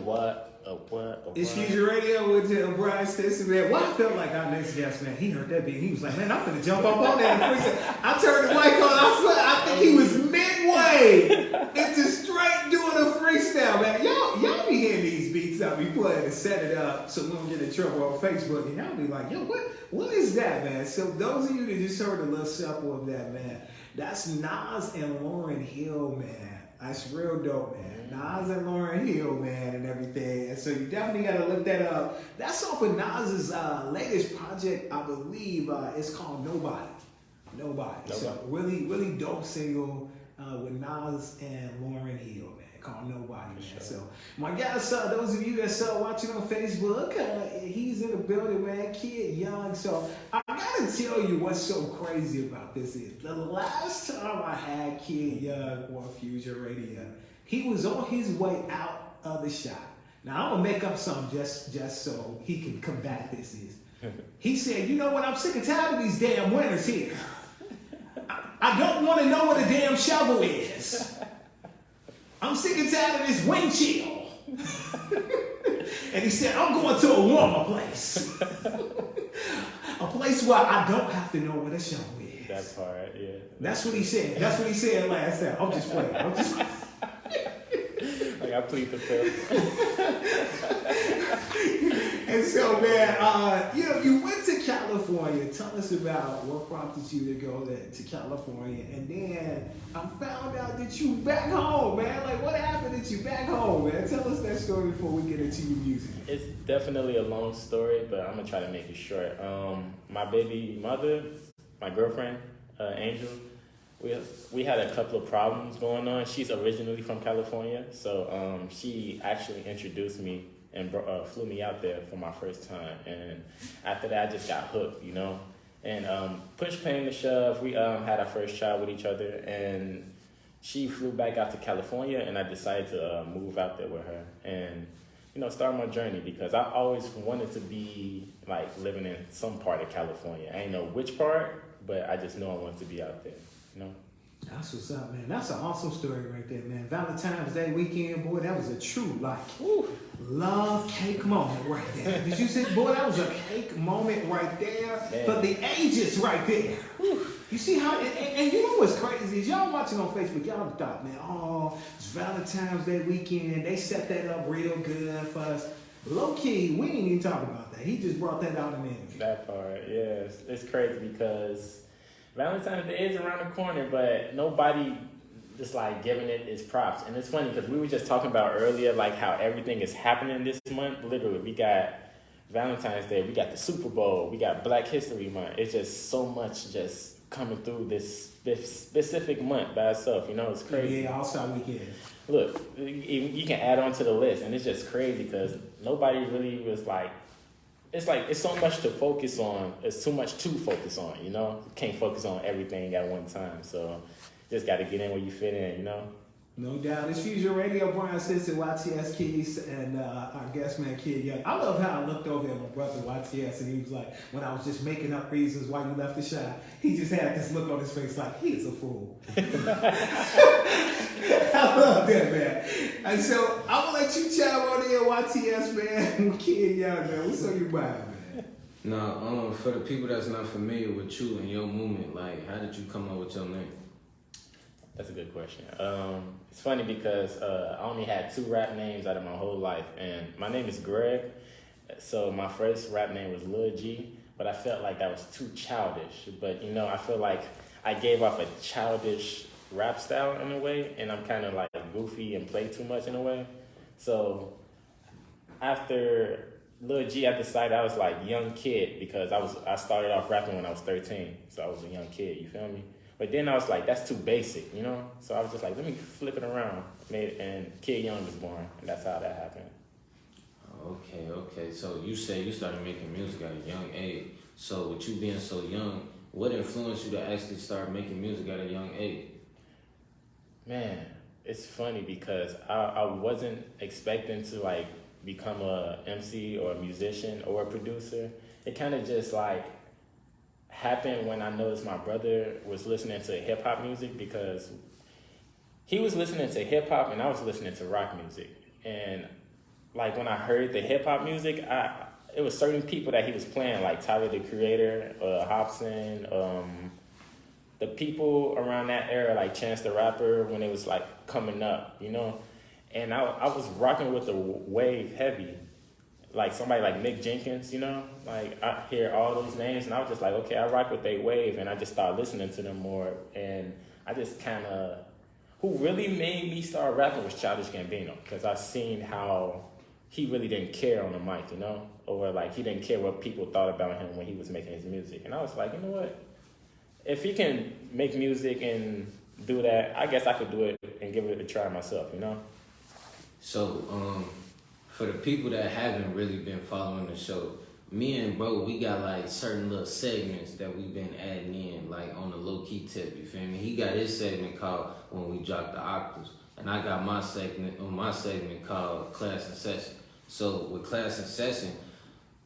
what? A what? It's Fusion Radio with Brian Stinson, man. Well, I felt like our next guest, man, he heard that beat. He was like, man, I'm finna jump up on that. And I turned the mic on. I swear, I think he was midway into straight doing a freestyle, man. Y'all be hearing these beats I'll be playing and set it up so we don't get in trouble on Facebook. And y'all be like, yo, what is that, man? So those of you that just heard a little sample of that, man, that's Nas and Lauryn Hill, man. That's real dope, man. Nas and Lauryn Hill, man, and everything. And so you definitely got to look that up. That's off of Nas's latest project, I believe. It's called Nobody. So really, really dope single with Nas and Lauryn Hill, man, called Nobody, man. Sure. So my guys, those of you that's watching on Facebook, he's in the building, man, Kid Young. So I gotta tell you what's so crazy about this is the last time I had Kid Young on Fusion Radio, he was on his way out of the shop. Now I'm gonna make up something just so he can combat this. He said, you know what? I'm sick and tired of these damn winters here. I don't want to know what a damn shovel is. I'm sick and tired of this wind chill. And he said, I'm going to a warmer place. A place where I don't have to know what a shovel is. That part, yeah. That's what he said. That's what he said last time. I'm just playing. Like I plead the fifth. And so, man, you went to California. Tell us about what prompted you to go to California. And then I found out that you back home, man. Like, what happened that you back home, man? Tell us that story before we get into your music. It's definitely a long story, but I'm going to try to make it short. My baby mother, my girlfriend, Angel, we had a couple of problems going on. She's originally from California, so she actually introduced me and flew me out there for my first time. And after that, I just got hooked, you know. And push came to shove. We had our first child with each other, and she flew back out to California, and I decided to move out there with her and, you know, start my journey because I always wanted to be like living in some part of California. I didn't know which part, but I just know I wanted to be out there, you know. That's what's up, man. That's an awesome story right there, man. Valentine's Day weekend, boy, that was a true, like, love cake moment right there. Did you see, boy, that was a cake moment right there for the ages right there. You see how, and you know what's crazy is y'all watching on Facebook, y'all thought, man, oh, it's Valentine's Day weekend. They set that up real good for us. Low key, we ain't even talking about that. He just brought that out in the interview. That part, yeah. It's crazy because Valentine's Day is around the corner, but nobody just like giving it its props. And it's funny because we were just talking about earlier, like how everything is happening this month. Literally, we got Valentine's Day, we got the Super Bowl, we got Black History Month. It's just so much just coming through this specific month by itself. You know, it's crazy. Yeah, All-Star Weekend. Look, you can add on to the list, and it's just crazy because nobody really was like, it's so much to focus on. It's too much to focus on, you know? You can't focus on everything at one time. So just got to get in where you fit in, you know? No doubt. It's Fusion Radio, Brian Stinson, YTS Keys, and our guest man, Kid Young. I love how I looked over at my brother, YTS, and he was like, when I was just making up reasons why you left the shop, he just had this look on his face like, he is a fool. I love that, man. And so I'm going to let you chime on in, YTS, man. Kid Young, man. What's on your mind, man? No, for the people that's not familiar with you and your movement, like, how did you come up with your name? That's a good question. It's funny because I only had 2 rap names out of my whole life, and my name is Greg. So my first rap name was Lil G, but I felt like that was too childish. But you know, I feel like I gave off a childish rap style in a way, and I'm kind of like goofy and play too much in a way. So after Lil G, I decided I was like young kid because I started off rapping when I was 13, so I was a young kid. You feel me? But then I was like, that's too basic, you know? So I was just like, let me flip it around. And Kid Young was born, and that's how that happened. Okay. So you say you started making music at a young age. So with you being so young, what influenced you to actually start making music at a young age? Man, it's funny because I wasn't expecting to like become a MC or a musician or a producer. It kind of just like happened when I noticed my brother was listening to hip hop music because he was listening to hip hop and I was listening to rock music. And like when I heard the hip hop music, it was certain people that he was playing, like Tyler the Creator, Hobson, the people around that era, like Chance the Rapper, when it was like coming up, you know. And I was rocking with the wave heavy, like somebody like Mick Jenkins, you know. Like I hear all those names, and I was just like, okay, I rock with they wave, and I just started listening to them more, and I just kind of, who really made me start rapping was Childish Gambino, because I seen how he really didn't care on the mic, you know, or like he didn't care what people thought about him when he was making his music, and I was like, you know what, if he can make music and do that, I guess I could do it and give it a try myself, you know. So, for the people that haven't really been following the show, me and bro, we got like certain little segments that we've been adding in, like on the low key tip. You feel me? He got his segment called When We Drop the Octaves, and I got my segment called Class in Session. So with Class in Session,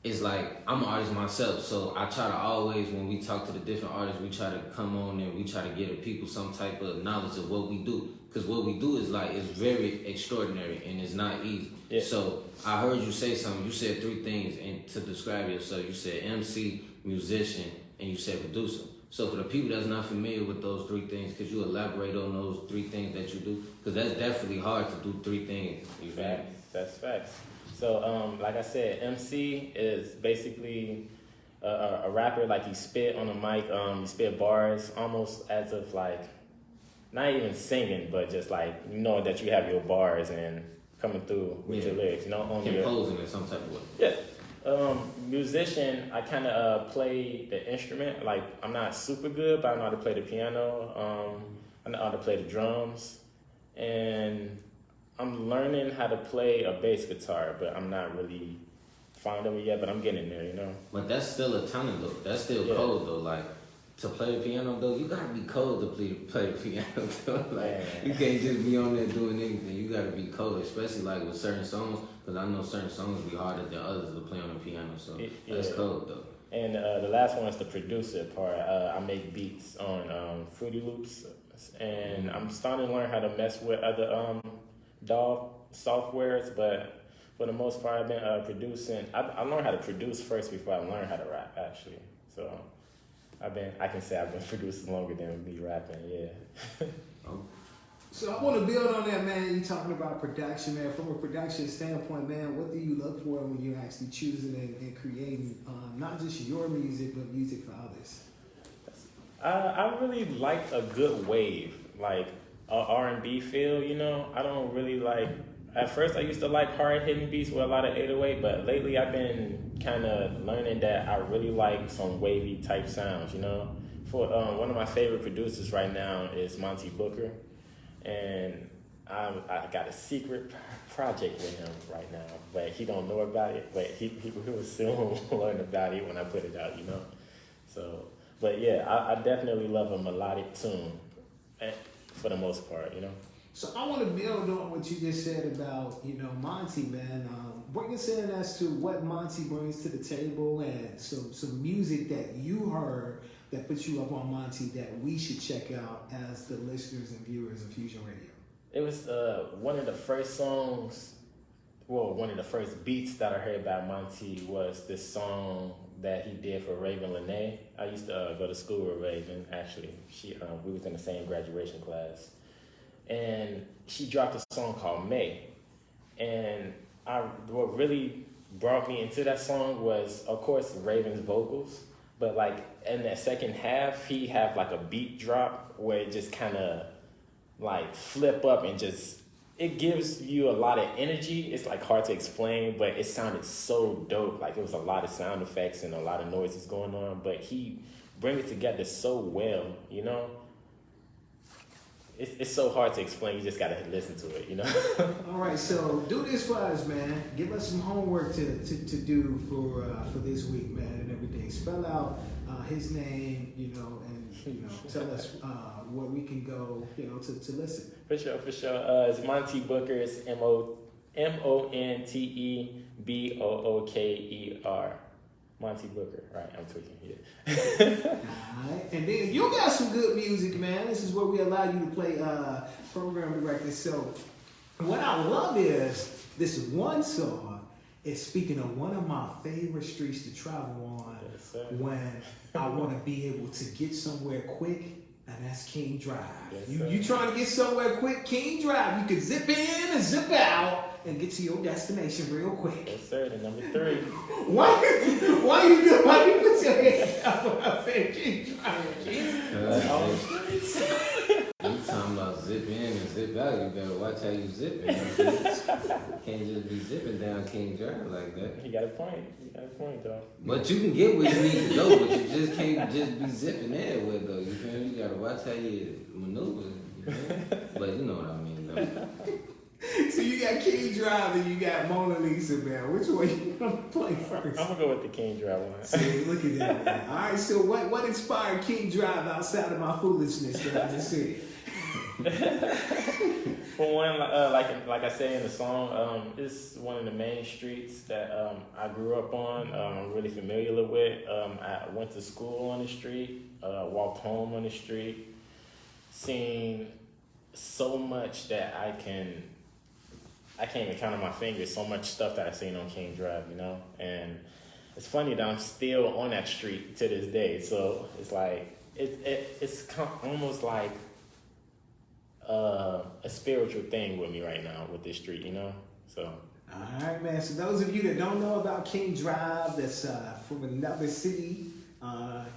it's like I'm an artist myself, so I try to always, when we talk to the different artists, we try to come on and we try to give the people some type of knowledge of what we do. Because what we do is like, it's very extraordinary and it's not easy. Yeah. So I heard you say something. You said 3 things and to describe yourself. You said MC, musician, and you said producer. So for the people that's not familiar with those 3 things, could you elaborate on those 3 things that you do? Because that's definitely hard to do 3 things. You facts. That's facts. So like I said, MC is basically a rapper. Like you spit on the mic, you spit bars almost as if like, not even singing, but just like, you know that you have your bars and coming through with your lyrics, you know, on composing in some type of way. Yeah. Musician, I kind of play the instrument. Like, I'm not super good, but I know how to play the piano. I know how to play the drums, and I'm learning how to play a bass guitar, but I'm not really fond of it yet. But I'm getting there, you know. But that's still a talent though. That's still cold though. Like, to play the piano though, you gotta be cold to play the piano though. Like, you can't just be on there doing anything. You gotta be cold, especially like with certain songs, because I know certain songs be harder than others to play on the piano. So that's cold though. And the last one is the producer part. I make beats on Fruity Loops, and I'm starting to learn how to mess with other DAW softwares, but for the most part, I've been producing. I learned how to produce first before I learned how to rap, actually. So I can say I've been producing longer than me rapping, yeah. So I want to build on that, man. You talking about production, man. From a production standpoint, man, what do you look for when you're actually choosing and creating not just your music, but music for others? I really like a good wave, like a R&B feel, you know. I don't really like, at first I used to like hard hitting beats with a lot of 808, but lately I've been kind of learning that I really like some wavy type sounds, you know. For one of my favorite producers right now is Monty Booker, and I got a secret project with him right now, but he don't know about it, but he will soon learn about it when I put it out, you know. So, but yeah, I definitely love a melodic tune for the most part, you know. So I want to build on what you just said about, you know, Monty, man. Bring us in as to what Monty brings to the table and some music that you heard that put you up on Monty that we should check out as the listeners and viewers of Fusion Radio. It was one of the first songs, well, one of the first beats that I heard by Monty was this song that he did for Raven Lene. I used to go to school with Raven, actually. We was in the same graduation class. And she dropped a song called May. And what really brought me into that song was, of course, Raven's vocals. But like in that second half, he had like a beat drop where it just kind of like flip up and just, it gives you a lot of energy. It's like hard to explain, but it sounded so dope. Like it was a lot of sound effects and a lot of noises going on, but he brings it together so well, you know? It's so hard to explain. You just gotta listen to it, you know. All right, so do this for us, man. Give us some homework to do for this week, man, and everything. Spell out his name, you know, and you know, tell us where we can go, you know, to listen. For sure. It's Monty Booker. It's MONTEBOOKER. Monty Booker, right? I'm tweaking here. All right, and then you got some good music, man. This is where we allow you to play program directors. So What I love is this one song is speaking of one of my favorite streets to travel on when I want to be able to get somewhere quick, and that's King Drive. You trying to get somewhere quick, King Drive. You can zip in and zip out and get to your destination real quick. Yes, sir. The number 3. Why you put your head down when I said King Drive? You talking about zip in and zip out, you better watch how you zip it. Can't just be zipping down King Drive like that. He got a point, though. But you can get where you need to go, but you just can't just be zipping everywhere though. You feel me? You gotta watch how you maneuver. You feel me? But you know what I mean though. So you got King Drive and you got Mona Lisa, man. Which one you gonna play first? I'm gonna go with the King Drive one. See, look at that, man. All right, so what inspired King Drive outside of my foolishness that I just said? For one, like I say in the song, it's one of the main streets that I grew up on. I'm really familiar with. I went to school on the street, walked home on the street, seen so much that I can't even count on my fingers. So much stuff that I seen on King Drive, you know. And it's funny that I'm still on that street to this day. So it's like it's almost like a spiritual thing with me right now with this street, you know. So. All right, man. So those of you that don't know about King Drive, that's from another city,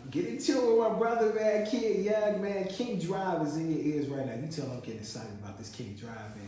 get into it with my brother, man, Kid Young, man. King Drive is in your ears right now. You tell him I'm getting excited about this King Drive, man.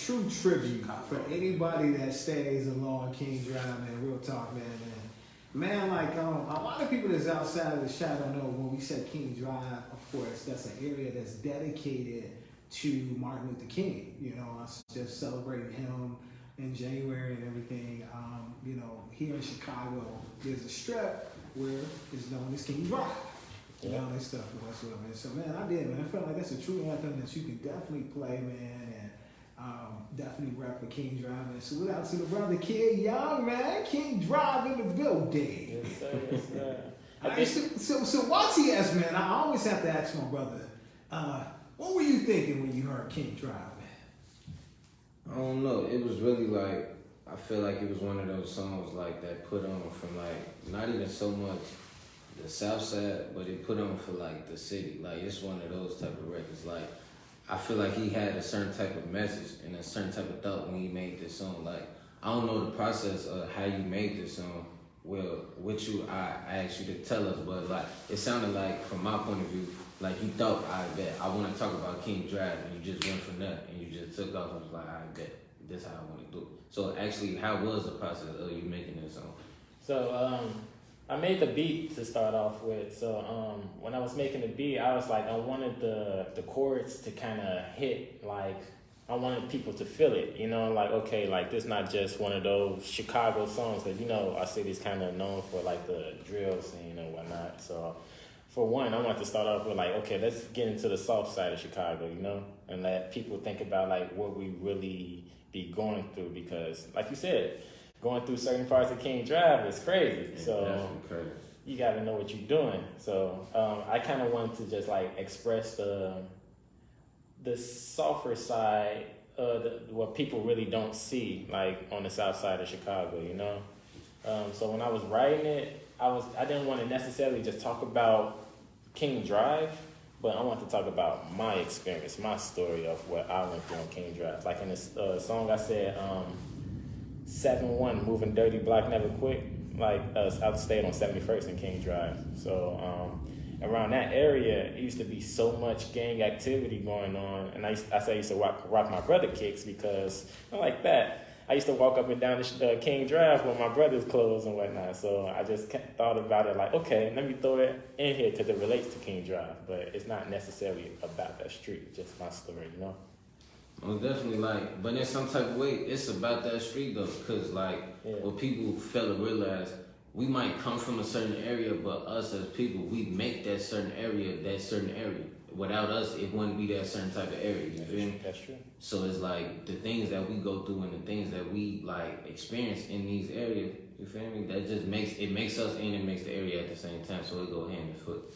True tribute for anybody that stays along King Drive, man. Real talk, man. Man, like a lot of people that's outside of the shadow know when we say King Drive, of course, that's an area that's dedicated to Martin Luther King. You know, us just celebrating him in January and everything. You know, here in Chicago, there's a strip where it's known as King Drive. You know, and stuff and whatsoever. And so, man, I did, man. I felt like that's a true anthem that you can definitely play, man, and definitely rap for King Drive. And salute out to the brother Kid Young, man. King Drive in the building. Yes, sir. Yes, sir. Right, so YTS, man, I always have to ask my brother, what were you thinking when you heard King Drive, man? I don't know. It was really like, I feel like it was one of those songs like that put on from like, not even so much the South Side, but it put on for like the city. Like it's one of those type of records. Like I feel like he had a certain type of message and a certain type of thought when he made this song. Like I don't know the process of how you made this song. Well, with you, I asked you to tell us, but like it sounded like from my point of view, like you thought, I bet I want to talk about King Drive, and you just went from that and you just took off and was like, I bet this how I want to do it. So actually, how was the process of you making this song? So I made the beat to start off with. So when I was making the beat, I was like, I wanted the chords to kind of hit, like I wanted people to feel it, you know, like, okay, like this not just one of those Chicago songs that, you know, our city's kind of known for like the drill scene and whatnot. So for one, I wanted to start off with like, okay, let's get into the soft side of Chicago, you know, and let people think about like what we really be going through, because like you said, going through certain parts of King Drive is crazy. Yeah, so crazy. You got to know what you're doing. So I kind of wanted to just like express the softer side, what people really don't see, like on the south side of Chicago, you know. So when I was writing it, I didn't want to necessarily just talk about King Drive, but I want to talk about my experience, my story of what I went through on King Drive. Like in this song, I said 7-1, moving dirty, block never quit. Like I stayed on 71st and King Drive. So around that area, it used to be so much gang activity going on, and I used to rock my brother kicks because like that. I used to walk up and down the King Drive with my brother's clothes and whatnot. So I just thought about it like, okay, let me throw it in here because it relates to King Drive, but it's not necessarily about that street. It's just my story, you know. Well, definitely, like, but in some type of way, it's about that street though, because like what people fail to realize, we might come from a certain area, but us as people, we make that certain area. Without us, it wouldn't be that certain type of area. You feel me? That's true. So it's like the things that we go through and the things that we like experience in these areas. You feel me? That just makes us and it makes the area at the same time. So it go hand in foot.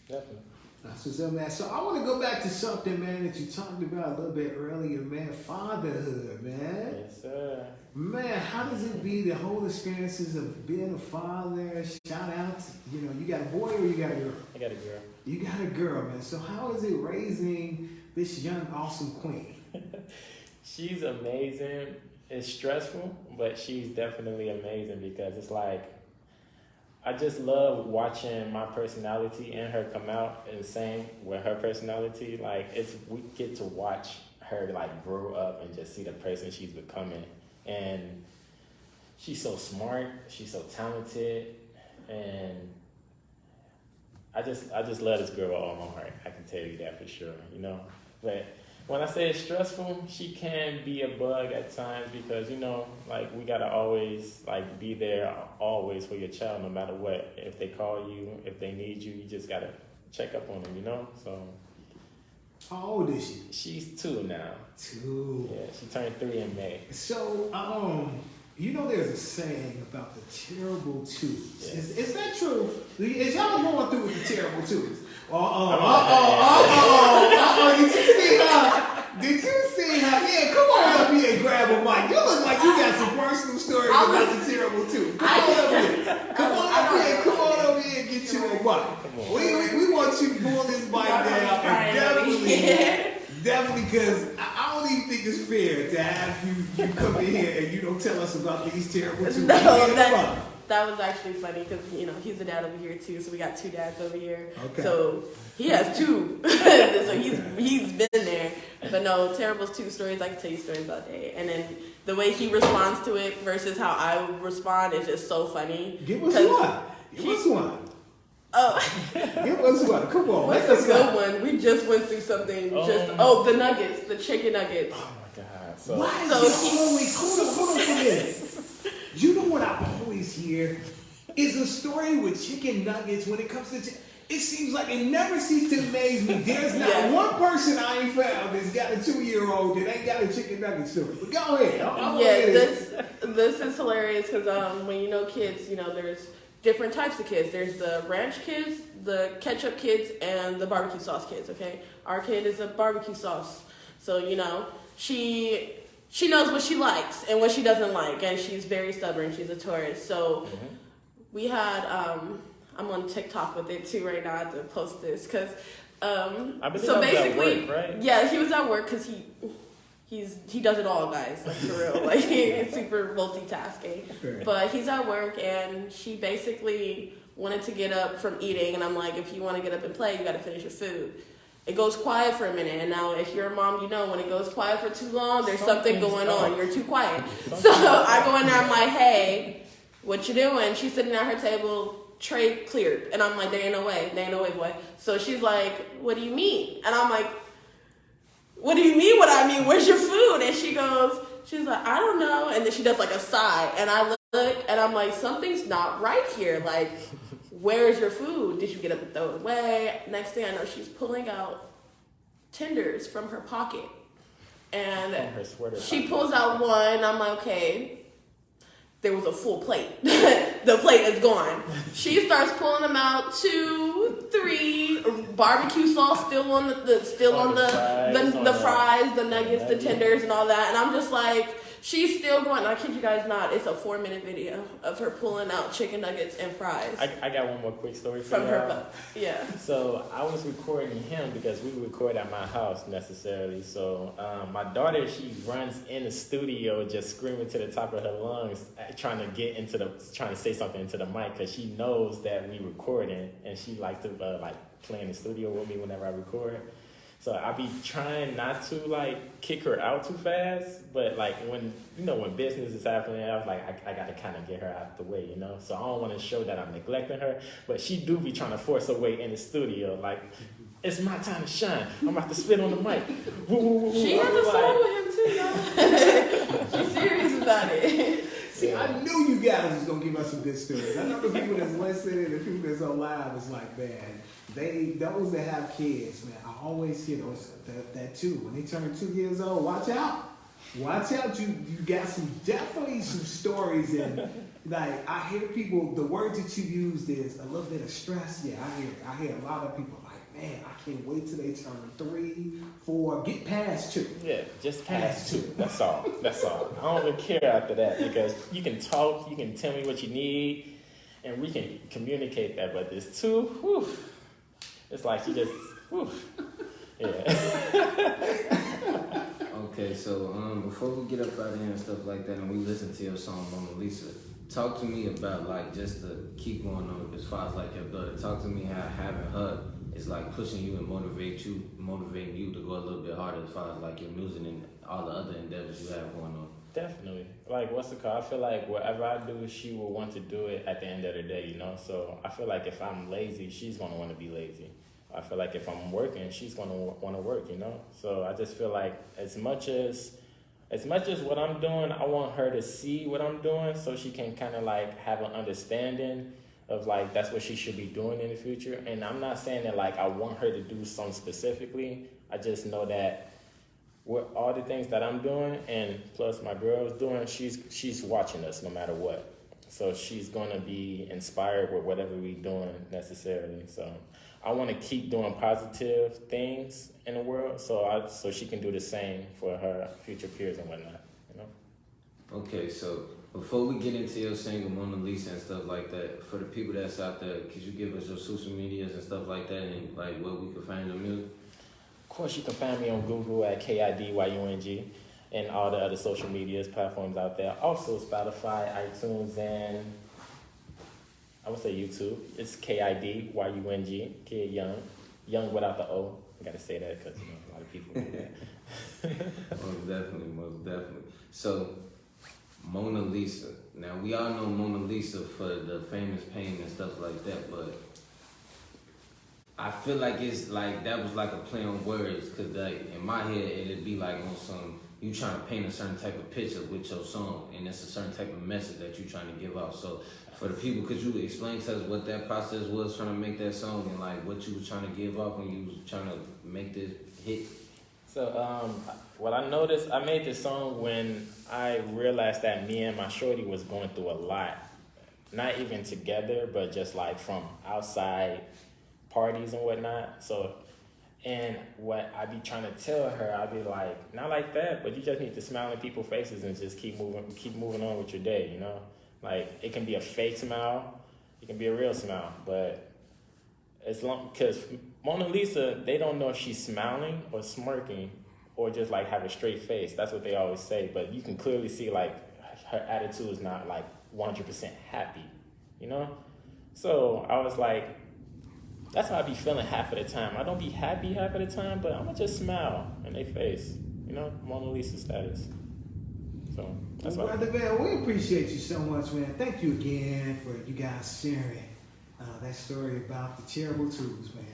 Definitely. That's what's up, man. So I want to go back to something, man, that you talked about a little bit earlier, man. Fatherhood, man. Yes, sir. Man, how does it be, the whole experiences of being a father? Shout out, you know, you got a boy or you got a girl? I got a girl. You got a girl, man. So how is it raising this young, awesome queen? She's amazing. It's stressful, but she's definitely amazing because it's like, I just love watching my personality and her come out and same with her personality. Like we get to watch her like grow up and just see the person she's becoming. And she's so smart, she's so talented, and I just love this girl with all my heart. I can tell you that for sure, you know. But when I say it's stressful, she can be a bug at times because, you know, like we gotta always like be there always for your child no matter what. If they call you, if they need you, you just gotta check up on them, you know? So how old is she? She's 2 now. 2. Yeah, she turned 3 in May. So, you know there's a saying about the terrible twos. Yeah. Is that true? Is y'all going through with the terrible twos? Did you see her? Yeah, come on up here and grab a mic. You look like you got some personal stories about the terrible twos. Come on up here. Come on over here and get you a mic. We want you to pull this mic down and definitely, because I don't even think it's fair to have you come in here and you don't tell us about these terrible twos. That was actually funny because, you know, he's a dad over here too, so we got 2 dads over here. Okay. So he has 2. So he's been there. But no, terrible 2 stories. I can tell you stories all day. And then the way he responds to it versus how I would respond is just so funny. Give us one. Give us one. Oh. Give us one. Come on. What's a good one? We just went through something. The nuggets, the chicken nuggets. Oh my God. So Why is So it always hold on for this? You know what I always hear is a story with chicken nuggets when it comes to it seems like it never ceases to amaze me. There's not Yeah. one person I ain't found that's got a 2-year-old that ain't got a chicken nugget story. But go ahead. This is hilarious because when you know kids, you know there's different types of kids. There's the ranch kids, the ketchup kids, and the barbecue sauce kids. Okay, our kid is a barbecue sauce, so you know she knows what she likes and what she doesn't like, and she's very stubborn. She's a Taurus, so we had I'm on TikTok with it too right now. I have to post this because I believe so that was at basically, work, right? yeah, he was at work because he does it all, guys, like for real. Like he's super multitasking. Okay. But he's at work and she basically wanted to get up from eating, and I'm like, if you want to get up and play, you got to finish your food. It goes quiet for a minute, and now if you're a mom, you know when it goes quiet for too long, there's something going on. You're too quiet. So I go in there, I'm like, hey, what you doing? She's sitting at her table, tray cleared, and I'm like, there ain't no way, boy. So she's like, what do you mean? And I'm like, what do you mean what I mean? Where's your food? And she's like, I don't know. And then she does like a sigh, and I look and I'm like, something's not right here. Like, where's your food? Did you get up and throw it away? Next thing I know, she's pulling out tenders from her pocket. And From her sweater she pocket. pulls out one. I'm like, okay. There was a full plate. The plate is gone. She starts pulling them out, 2, 3, barbecue sauce still on the fries, the nuggets, the tenders, and all that. And I'm just like, she's still going. I kid you guys not. It's a 4-minute video of her pulling out chicken nuggets and fries I got one more quick story for from you. her butt. Yeah. So I was recording him because we record at my house necessarily. So my daughter, she runs in the studio just screaming to the top of her lungs, trying to say something into the mic because she knows that we recording, and she likes to play in the studio with me whenever I record. So I be trying not to kick her out too fast, but when business is happening, I was like, I gotta kind of get her out the way, So I don't want to show that I'm neglecting her, but she do be trying to force her way in the studio, it's my time to shine. I'm about to spit on the mic. Woo, woo, woo, woo. She has a song with him too, y'all. She's serious about it. See, I knew you guys was gonna give us some good stories. I know the people that's listening and the people that's on live is like, man, those that have kids, man, I always hear that too. When they turn 2 years old, watch out. Watch out, you got definitely some stories, and I hear people, the words that you used is a little bit of stress. Yeah, I hear a lot of people like, man, I can't wait till they turn 3, 4, get past 2. Yeah, just past 2. That's all. I don't even care after that because you can talk, you can tell me what you need, and we can communicate that. But this 2, whew, it's like you just, whew, yeah. Okay, so before we get up out of here and stuff like that, and we listen to your song, Mona Lisa, talk to me about just to keep going on as far as your daughter. Talk to me how having her is pushing you and motivating you to go a little bit harder as far as your music and all the other endeavors you have going on. Definitely. What's the call? I feel like whatever I do, she will want to do it at the end of the day, So I feel like if I'm lazy, she's going to want to be lazy. I feel like if I'm working, she's going to want to work, So I just feel like as much as what I'm doing, I want her to see what I'm doing so she can kind of have an understanding of that's what she should be doing in the future. And I'm not saying that I want her to do something specifically. I just know that with all the things that I'm doing and plus my girl's doing, she's watching us no matter what. So she's going to be inspired with whatever we're doing necessarily. So I want to keep doing positive things in the world so she can do the same for her future peers and whatnot, Okay, so before we get into your single Mona Lisa and stuff like that, for the people that's out there, could you give us your social medias and stuff like that and where we can find your music? Of course, you can find me on Google at KIDYUNG and all the other social medias platforms out there. Also Spotify, iTunes, and I would say YouTube. It's KIDYUNG, Kid Young. Young without the O. I gotta say that because a lot of people do that. Most definitely. So, Mona Lisa. Now, we all know Mona Lisa for the famous painting and stuff like that, but I feel like it's that was a play on words, because in my head, it'd be on some you trying to paint a certain type of picture with your song, and it's a certain type of message that you trying to give out. So for the people, could you explain to us what that process was trying to make that song, and like what you was trying to give out when you was trying to make this hit? So what I noticed, I made this song when I realized that me and my shorty was going through a lot. Not even together, but just like from outside parties and whatnot. So, and what I be trying to tell her, I be like, not like that, but you just need to smile in people's faces and just keep moving on with your day, you know? Like, it can be a fake smile, it can be a real smile, but as long, because Mona Lisa, they don't know if she's smiling or smirking or just like have a straight face. That's what they always say, but you can clearly see like her attitude is not like 100% happy, you know? So I was like, that's how I be feeling half of the time. I don't be happy half of the time, but I'm gonna just smile in their face, you know? Mona Lisa status. So that's what Brother man, we appreciate you so much, man. Thank you again for you guys sharing that story about the terrible twos, man.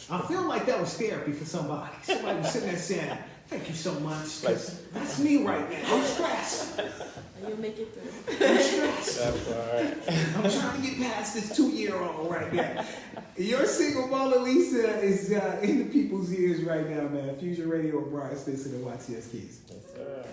I feel like that was therapy for somebody. Somebody was sitting there saying, thank you so much, 'cause that's me right now. I'm stressed. You'll make it through. I'm stressed. That's all right. I'm trying to get past this 2-year-old right now. Your single Mona Lisa is in the people's ears right now, man. Fusion Radio, Brian Stinson, and YTS Keys. Yes, sir.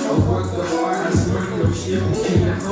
I work hard, I smirk, no shit, can't